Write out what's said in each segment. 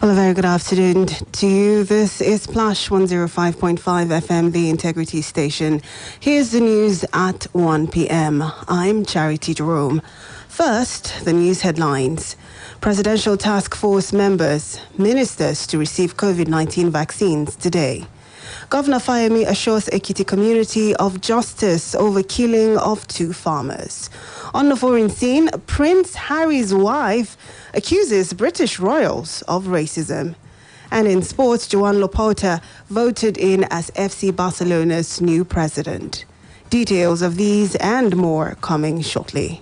Well, a very good afternoon to you. This is Plush 105.5 FM, the Integrity Station. Here's the news at 1 p.m. I'm Charity Jerome. First, the news headlines. Presidential Task Force members, ministers to receive COVID-19 vaccines today. Governor Fayemi assures Ekiti community of justice over killing of 2 farmers. On the foreign scene, Prince Harry's wife accuses British royals of racism. And in sports, Joan Laporta voted in as FC Barcelona's new president. Details of these and more coming shortly.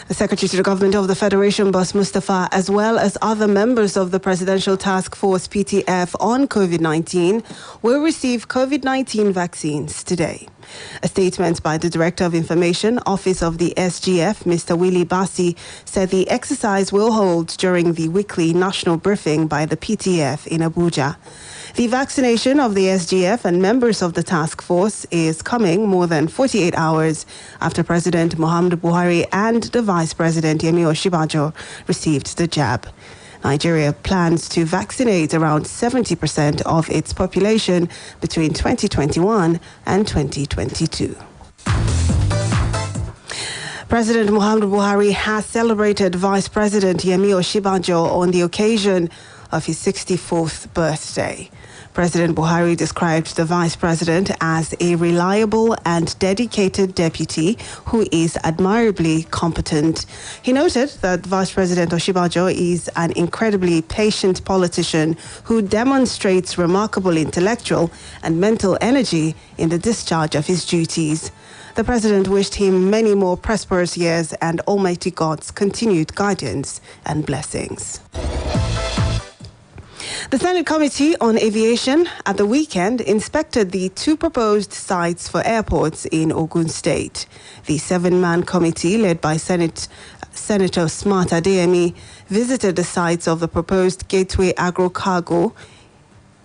The Secretary to the Government of the Federation, Boss Mustafa, as well as other members of the Presidential Task Force PTF on COVID-19 will receive COVID-19 vaccines today. A statement by the Director of Information, Office of the SGF, Mr. Willie Bassi, said the exercise will hold during the weekly national briefing by the PTF in Abuja. The vaccination of the SGF and members of the task force is coming more than 48 hours after President Muhammadu Buhari and the Vice President Yemi Osinbajo received the jab. Nigeria plans to vaccinate around 70% of its population between 2021 and 2022. President Muhammadu Buhari has celebrated Vice President Yemi Osinbajo on the occasion of his 64th birthday. President Buhari described the Vice President as a reliable and dedicated deputy who is admirably competent. He noted that Vice President Osinbajo is an incredibly patient politician who demonstrates remarkable intellectual and mental energy in the discharge of his duties. The President wished him many more prosperous years and Almighty God's continued guidance and blessings. The Senate Committee on Aviation at the weekend inspected the 2 proposed sites for airports in Ogun State. The 7-man committee, led by Senator Smart Adeyemi, visited the sites of the proposed Gateway Agro Cargo,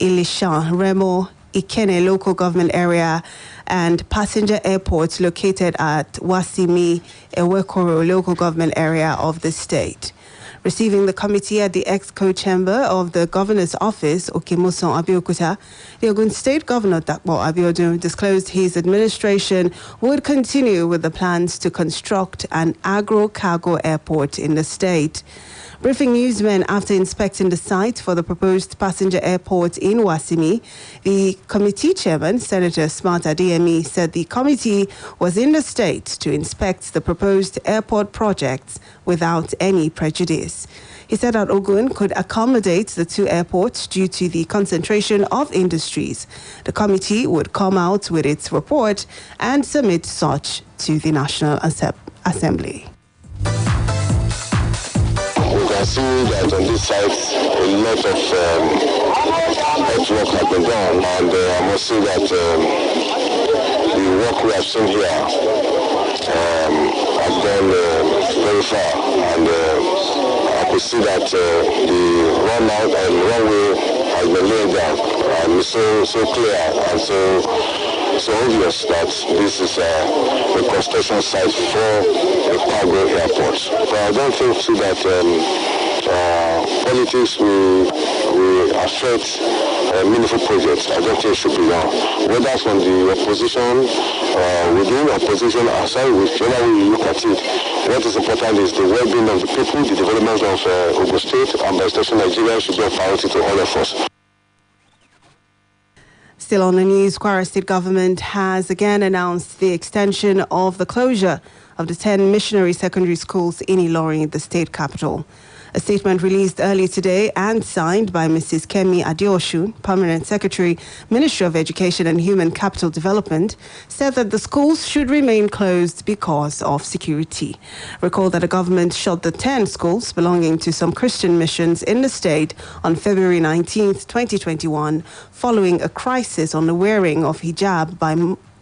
Ilishan, Remo, Ikene local government area, and passenger airports located at Wasimi, Ewekoro local government area of the state. Receiving the committee at the Exco Chamber of the Governor's Office, Okemoson Abeokuta, the Ogun State Governor Dakpo Abiodun disclosed his administration would continue with the plans to construct an agro-cargo airport in the state. Briefing newsmen after inspecting the site for the proposed passenger airport in Wasimi, the committee chairman, Senator Smart Adeyemi, said the committee was in the state to inspect the proposed airport projects without any prejudice. He said that Ogun could accommodate the 2 airports due to the concentration of industries. The committee would come out with its report and submit such to the National Assembly. We can see that on this site a lot of work has been done, and I must say that the work we have seen here has gone very far, and I could see that the run-out and runway has been laid down, and it's so clear and so obvious that this is a construction site for a cargo airport. But I don't think too that politics will affect meaningful projects. I don't think it should be done. Whether from the opposition, within opposition, aside, whichever way you look at it, what is important is the well-being of the people, the development of Ogun State, and by extension Nigeria should be a priority to all of us. Still on the news, Kwara State government has again announced the extension of the closure of the 10 missionary secondary schools in Ilorin, the state capital. A statement released earlier today and signed by Mrs. Kemi Adeosun, Permanent Secretary, Ministry of Education and Human Capital Development, said that the schools should remain closed because of security. Recall that the government shut the 10 schools belonging to some Christian missions in the state on February 19th, 2021, following a crisis on the wearing of hijab by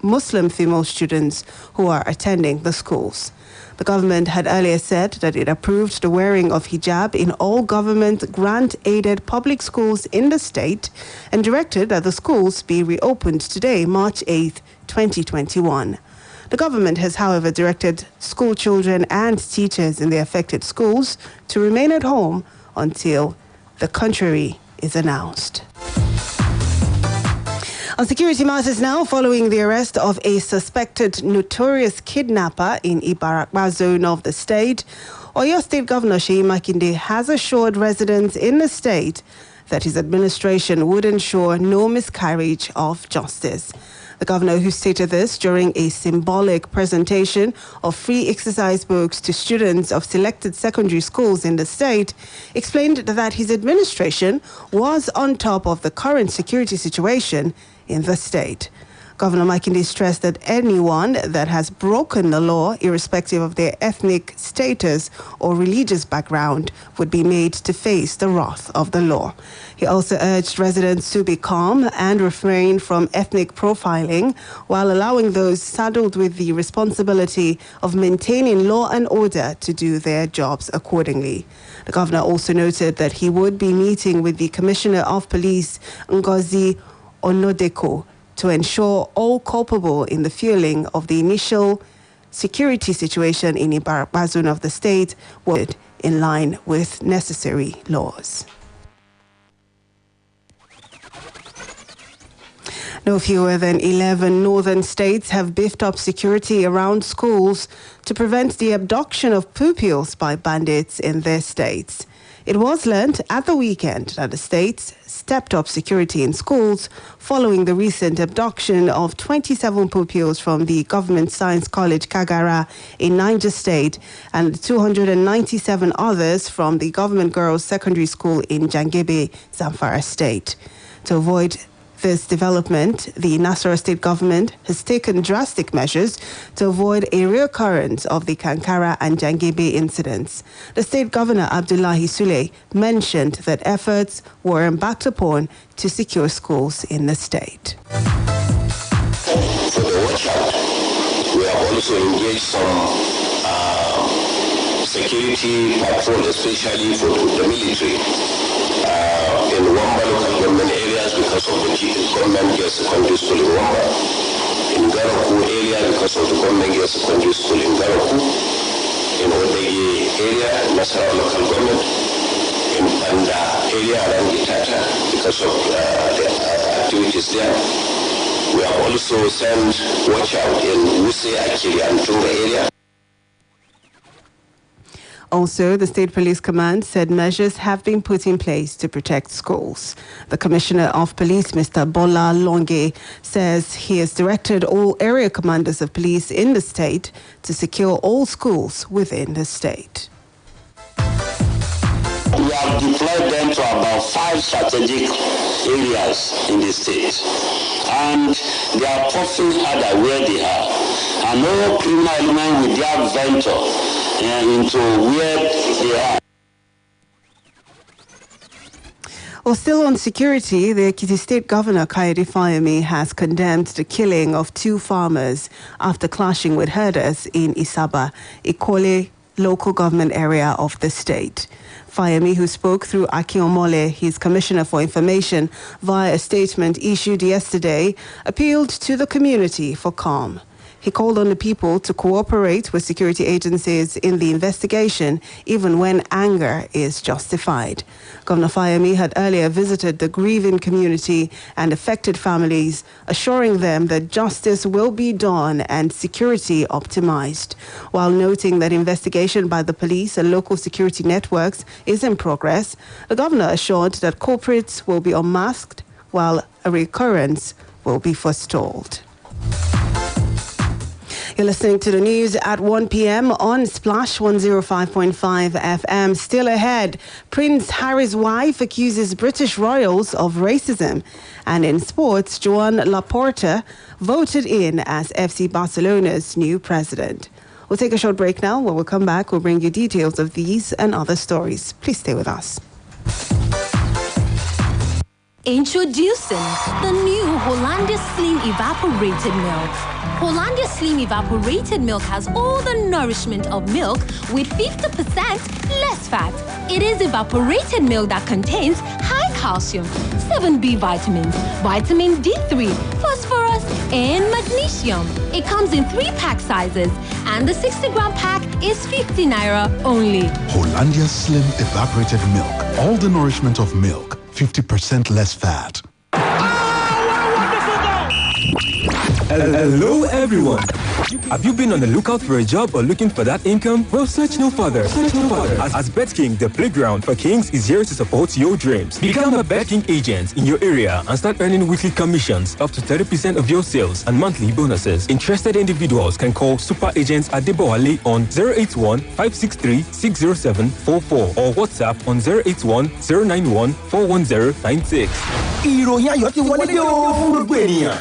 Muslim female students who are attending the schools. The government had earlier said that it approved the wearing of hijab in all government grant-aided public schools in the state and directed that the schools be reopened today, March 8, 2021. The government has, however, directed school children and teachers in the affected schools to remain at home until the contrary is announced. On security matters now, following the arrest of a suspected notorious kidnapper in Ibarakwa zone of the state, Oyo State Governor Seyi Makinde has assured residents in the state that his administration would ensure no miscarriage of justice. The governor, who stated this during a symbolic presentation of free exercise books to students of selected secondary schools in the state, explained that his administration was on top of the current security situation in the state. Governor Makinde stressed that anyone that has broken the law, irrespective of their ethnic status or religious background, would be made to face the wrath of the law. He also urged residents to be calm and refrain from ethnic profiling, while allowing those saddled with the responsibility of maintaining law and order to do their jobs accordingly. The governor also noted that he would be meeting with the Commissioner of Police, Ngozi Onodeko, to ensure all culpable in the fueling of the initial security situation in Ibarakwa zone of the state were in line with necessary laws. No fewer than 11 northern states have beefed up security around schools to prevent the abduction of pupils by bandits in their states. It was learned at the weekend that the states stepped up security in schools following the recent abduction of 27 pupils from the Government Science College Kagara in Niger State and 297 others from the Government Girls Secondary School in Jangebe, Zamfara State. To avoid this development, the Nasarawa state government has taken drastic measures to avoid a reoccurrence of the Kankara and Jangebe incidents. The state governor, Abdullahi Sule, mentioned that efforts were embarked upon to secure schools in the state. For the watchout, we have also engaged some security patrol, especially for the military. In Wamba local government areas because of the government girls secondary school in Wamba. In Garaku area because of the government girls secondary school in Garaku. In Odegi area, Nasarawa local government. In Banda area around Gitata because of the activities there. We have also sent watch out in Wuse, Akiri and Tunga area. Also, the State Police Command said measures have been put in place to protect schools. The Commissioner of Police, Mr. Bola Longe, says he has directed all area commanders of police in the state to secure all schools within the state. We have deployed them to about 5 strategic areas in the state. And they are pushing harder where they are. And no criminal element with their venture into where they are. Well, still on security, the Ekiti State Governor Kayode Fayemi has condemned the killing of 2 farmers after clashing with herders in Isaba, Ikole local government area of the state. Fayemi, who spoke through Aki Omole, his Commissioner for Information, via a statement issued yesterday, appealed to the community for calm. He called on the people to cooperate with security agencies in the investigation, even when anger is justified. Governor Fayemi had earlier visited the grieving community and affected families, assuring them that justice will be done and security optimized, while noting that investigation by the police and local security networks is in progress. The governor assured that culprits will be unmasked, while a recurrence will be forestalled. You're listening to the news at 1 p.m. on Splash 105.5 FM. Still ahead, Prince Harry's wife accuses British royals of racism. And in sports, Joan Laporta voted in as FC Barcelona's new president. We'll take a short break now. When we come back, we'll bring you details of these and other stories. Please stay with us. Introducing the new Hollandia Slim Evaporated Milk. Hollandia Slim Evaporated Milk has all the nourishment of milk with 50% less fat. It is evaporated milk that contains high calcium, 7B vitamins, vitamin D3, phosphorus, and magnesium. It comes in 3-pack sizes, and the 60-gram pack is 50 naira only. Hollandia Slim Evaporated Milk. All the nourishment of milk. 50% less fat. Hello, everyone. Have you been on the lookout for a job or looking for that income? Well, search no further. As BetKing, the playground for kings, is here to support your dreams. Become a BetKing agent in your area and start earning weekly commissions up to 30% of your sales and monthly bonuses. Interested individuals can call Super Agents Adebowale on 081-563-60744 or WhatsApp on 081-091-41096. Ìròyìn ayọ̀ ti wọlé dé o fún gbogbo ènìyàn.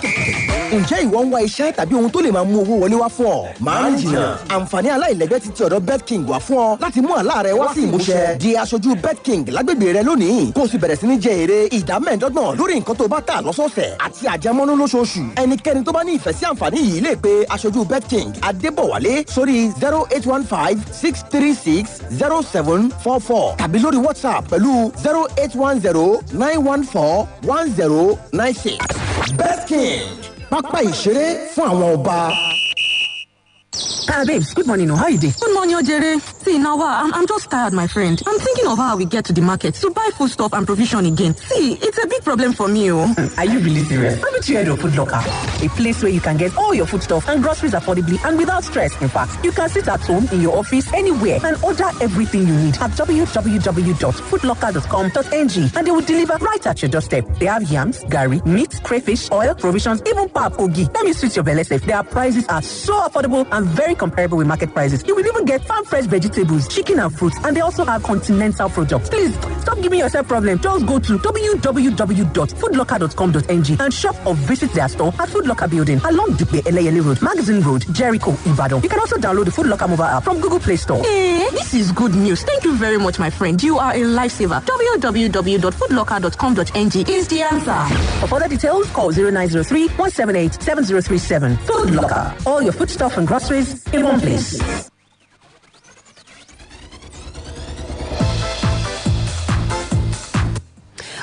Ǹjẹ́ ìwọ ń wá iṣẹ́ tàbí ohun tó lè máa mú owó wọlé wá fún ọ? Máa ń jìnnà. Àǹfààní aláìlẹ́gbẹ́ ti ọ̀dọ̀ BetKing wá fún ọ láti mú àlá rẹ wá sí ìmúṣẹ. Di aṣojú BetKing lágbègbè rẹ lónìí. Kó o sì bẹ̀rẹ̀ sí ní jẹ èrè ìdá 15% lórí nǹkan tó bá tà lọ́sọ̀ọ̀sẹ̀ àti àjẹmọ́nú lóṣooṣù. Ẹnikẹ́ni tó bá ní ìfẹ́ sí àǹfààní yìí lè pe aṣojú BetKing Adébọ̀wálé sórí 0815-636-0744 tàbí lórí WhatsApp pẹ̀lú 0810-914-1096. BetKing. Pápá ìṣeré fún àwọn ọba. Babes, good morning. How are you doing? Good morning, Ojere. See, now I'm just tired, my friend. I'm thinking of how we get to the market to buy food stuff and provision again. See, it's a big problem for me. Are you really serious? Let me tell you heard of Food Locker, a place where you can get all your food stuff and groceries affordably and without stress. In fact, you can sit at home, in your office, anywhere, and order everything you need at www.foodlocker.com.ng, and they will deliver right at your doorstep. They have yams, gari, meat, crayfish, oil, provisions, even pap ogi. Let me switch your belly safe. Their prices are so affordable and very comparable with market prices. You will even get farm fresh vegetables, chicken and fruits, and they also have continental products. Please, stop giving yourself problem. Just go to www.foodlocker.com.ng and shop or visit their store at Food Locker Building along Dupe Eleyele Road, Magazine Road, Jericho, Ibadan. You can also download the Food Locker mobile app from Google Play Store. This is good news. Thank you very much, my friend. You are a lifesaver. www.foodlocker.com.ng is the answer. For further details, call 0903-178-7037. Food Locker. All your food stuff and groceries in one place.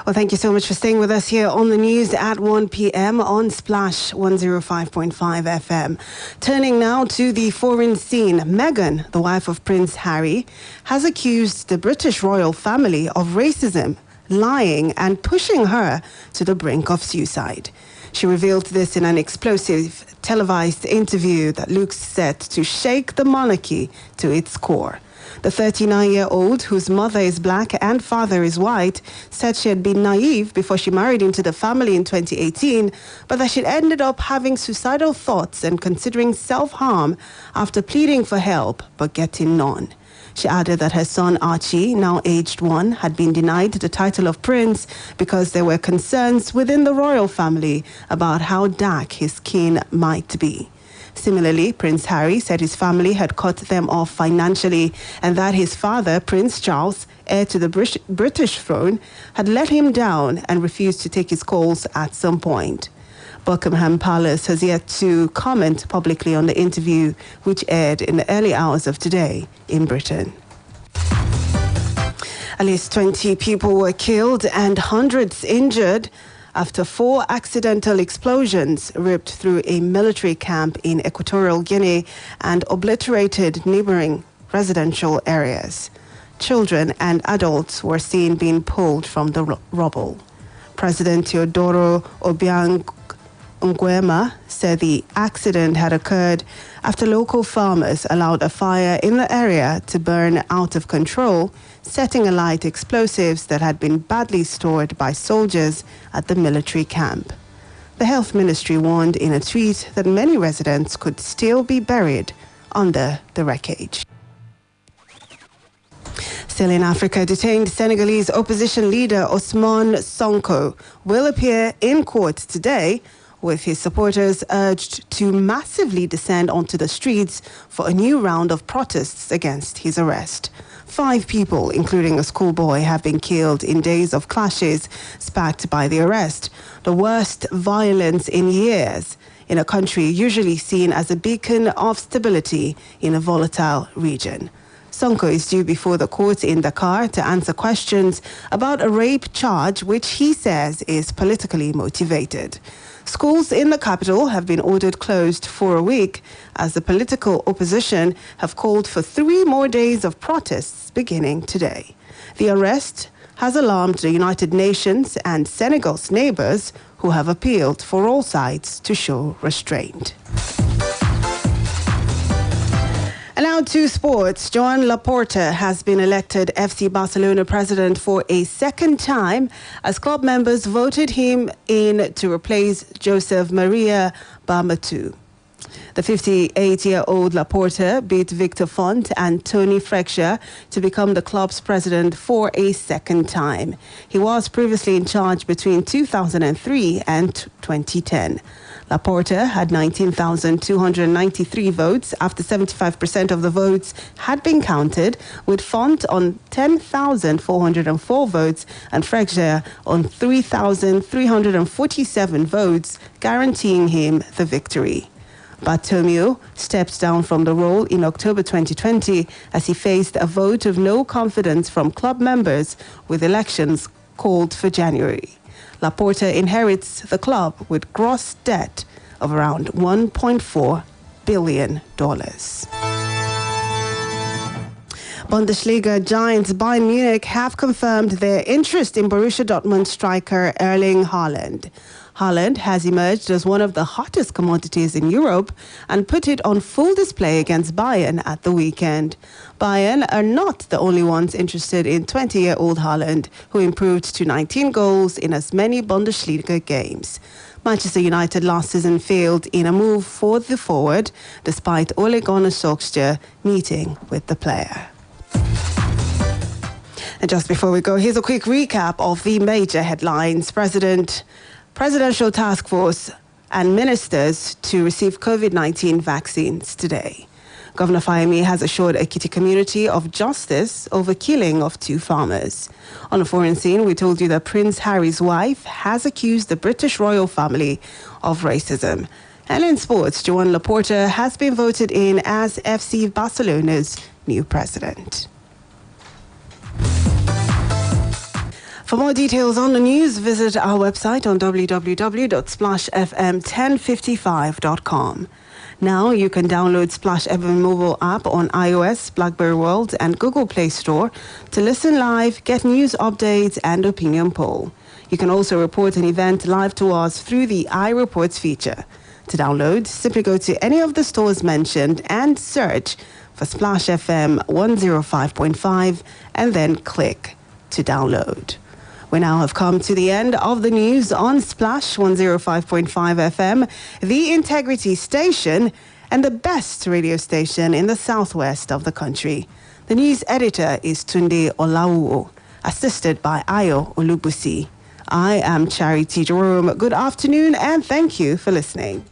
Well, thank you so much for staying with us here on the news at 1 p.m. on Splash 105.5 FM. Turning now to the foreign scene, Meghan, the wife of Prince Harry, has accused the British royal family of racism, lying and pushing her to the brink of suicide. She revealed this in an explosive televised interview that looks set to shake the monarchy to its core. The 39-year-old, whose mother is black and father is white, said she had been naive before she married into the family in 2018, but that she'd ended up having suicidal thoughts and considering self-harm after pleading for help, but getting none. She added that her son Archie, now aged 1, had been denied the title of prince because there were concerns within the royal family about how dark his skin might be. Similarly, Prince Harry said his family had cut them off financially and that his father, Prince Charles, heir to the British throne, had let him down and refused to take his calls at some point. Buckingham Palace has yet to comment publicly on the interview, which aired in the early hours of today in Britain. At least 20 people were killed and hundreds injured after 4 accidental explosions ripped through a military camp in Equatorial Guinea and obliterated neighboring residential areas. Children and adults were seen being pulled from the rubble. President Teodoro Obiang Nguema said the accident had occurred after local farmers allowed a fire in the area to burn out of control, setting alight explosives that had been badly stored by soldiers at the military camp. The health ministry warned in a tweet that many residents could still be buried under the wreckage. Still in Africa, detained Senegalese opposition leader Ousmane Sonko will appear in court today, with his supporters urged to massively descend onto the streets for a new round of protests against his arrest. 5 people, including a schoolboy, have been killed in days of clashes sparked by the arrest, the worst violence in years in a country usually seen as a beacon of stability in a volatile region. Sonko is due before the court in Dakar to answer questions about a rape charge which he says is politically motivated. Schools in the capital have been ordered closed for a week as the political opposition have called for 3 more days of protests beginning today. The arrest has alarmed the United Nations and Senegal's neighbors, who have appealed for all sides to show restraint. And now to sports. Joan Laporta has been elected FC Barcelona president for a second time as club members voted him in to replace Josep Maria Bartomeu. The 58-year-old Laporta beat Victor Font and Tony Freixas to become the club's president for a second time. He was previously in charge between 2003 and 2010. Laporta had 19,293 votes after 75% of the votes had been counted, with Font on 10,404 votes and Freixas on 3,347 votes, guaranteeing him the victory. Bartomeu stepped down from the role in October 2020 as he faced a vote of no confidence from club members, with elections called for January. Laporta inherits the club with gross debt of around $1.4 billion. Bundesliga giants Bayern Munich have confirmed their interest in Borussia Dortmund striker Erling Haaland. Haaland has emerged as one of the hottest commodities in Europe and put it on full display against Bayern at the weekend. Bayern are not the only ones interested in 20-year-old Haaland, who improved to 19 goals in as many Bundesliga games. Manchester United last season failed in a move for the forward, despite Ole Gunnar Solskjaer meeting with the player. And just before we go, here's a quick recap of the major headlines. Presidential task force and ministers to receive COVID-19 vaccines today. Governor Fayemi has assured Ekiti community of justice over killing of 2 farmers. On a foreign scene, we told you that Prince Harry's wife has accused the British royal family of racism. And in sports, Joan Laporta has been voted in as FC Barcelona's new president. For more details on the news, visit our website on www.splashfm1055.com. Now you can download Splash FM mobile app on iOS, BlackBerry World and Google Play Store to listen live, get news updates and opinion poll. You can also report an event live to us through the iReports feature. To download, simply go to any of the stores mentioned and search for Splash FM 105.5 and then click to download. We now have come to the end of the news on Splash 105.5 FM, the Integrity Station and the best radio station in the southwest of the country. The news editor is Tunde Olawuo, assisted by Ayo Olubusi. I am Charity Jerome. Good afternoon and thank you for listening.